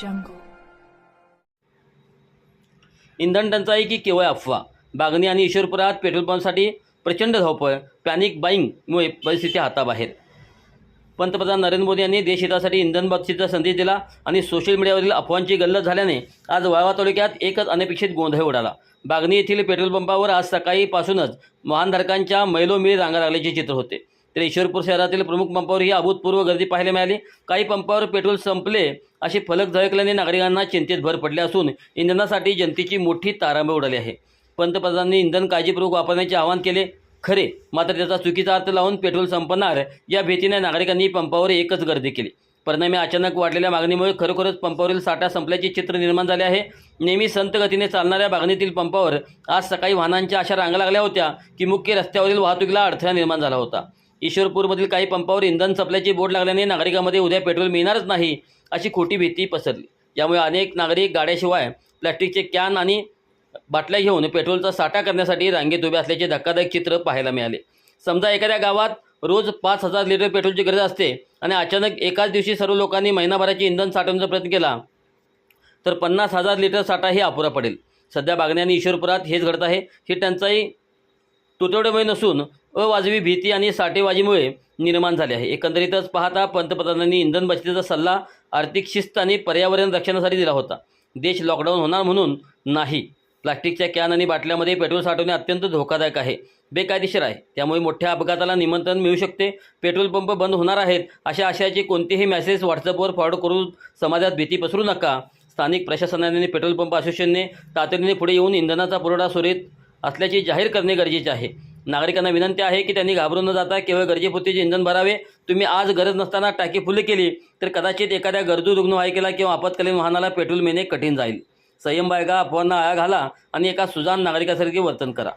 jungle. इंधन टंचाई की केवळ अफवा? बागणी आणि ईश्वरपुरात पेट्रोल पंपसाठी प्रचंड धावपळ, पॅनिक बाईंगमुळे परिस्थिती हाताबाहेर. पंतप्रधान नरेंद्र मोदी यांनी देशहितासाठी इंधन बक्षीचा संदेश दिला आणि सोशल मीडियावरील अफवांची गल्लत झाल्याने आज वाळवा तालुक्यात एकच अनपेक्षित गोंधळ उडाला. बागणी येथील पेट्रोल पंपावर आज सकाळीपासूनच वाहनधारकांच्या मैलोमिळी रांगा लागल्याचे चित्र होते. तर ईश्वरपूर शहरातील प्रमुख पंपावर ही अभूतपूर्व गर्दी पाहायला मिळाली. काही पंपावर पेट्रोल संपले असे फलक झळकल्याने नागरिकांना चिंतेत भर पडली असून इंधनासाठी जनतेची मोठी तारांबळ उडाली आहे. पंतप्रधानांनी इंधन काळजीपूर्वक वापरण्याचे आवाहन केले खरे, मात्र त्याचा चुकीचा अर्थ लावून पेट्रोल संपणार या भीतीने नागरिकांनी पंपावर एकच गर्दी केली. परिणामी अचानक वाढलेल्या मागणीमुळे खरोखरच पंपावरील साठा संपल्याचे चित्र निर्माण झाले आहे. नेहमी संत गतीने चालणाऱ्या बागणीतील पंपावर आज सकाळी वाहनांच्या अशा रांगा लागल्या होत्या की मुख्य रस्त्यावरील वाहतुकीला अडथळा निर्माण झाला होता. ईश्वरपूरमधील काही पंपावर इंधन संपल्याचे बोर्ड लागल्याने नागरिकांमध्ये उद्या पेट्रोल मिळणारच नाही अशी खोटी भीती पसरली. यामुळे अनेक नागरिक गाड्याशिवाय प्लास्टिकचे कॅन आणि बाटल्या घेऊन पेट्रोलचा साठा करण्यासाठी रांगेत उभे असल्याचे धक्कादायक चित्र पाहायला मिळाले. समजा एखाद्या गावात रोज 5,000 लिटर पेट्रोलची गरज असते आणि अचानक एकाच दिवशी सर्व लोकांनी महिनाभराचे इंधन साठवण्याचा प्रयत्न केला तर 50,000 लिटर साठाही अपुरा पडेल. सध्या बागणी आणि ईश्वरपुरात हेच घडत आहे. ही टंचाई तुटवड्यामुळे नसून अवाजवी भीती आणि साठेबाजीमुळे निर्माण झाले आहे. एकंदरीतच पाहता पंतप्रधानांनी इंधन बचतीचा सल्ला आर्थिक शिस्त आणि पर्यावरण रक्षणासाठी दिला होता. देश लॉकडाऊन होणार म्हणून नाही. प्लास्टिकच्या कॅन आणि बाटल्यामध्ये पेट्रोल साठवणे अत्यंत धोकादायक आहे, बेकायदेशीर आहे. त्यामुळे मोठ्या अपघाताला निमंत्रण मिळू शकते. पेट्रोल पंप बंद होणार आहेत अशा आशयाचे कोणतेही मेसेज व्हॉट्सअपवर फॉरवर्ड करून समाजात भीती पसरू नका. स्थानिक प्रशासनाने आणि पेट्रोल पंप असोसिएशनने तातडीने पुढे येऊन इंधनाचा पुरवठा सुरळीत असल्याचे जाहीर करणे गरजेचे आहे. नागरिकांना विनंती आहे की त्यांनी घाबरून न जाता केवळ गरजेपुरतेचे इंधन भरावे. तुम्ही आज गरज नसताना टाकी फुल केली तर कदाचित एखाद्या गरजू रुग्णवाहिकेला किंवा आपत्कालीन वाहनाला पेट्रोल मिळणे कठीण जाईल. संयम बाळगा, अफवांना आळा घाला आणि एका सुजाण नागरिकासारखे वर्तन करा.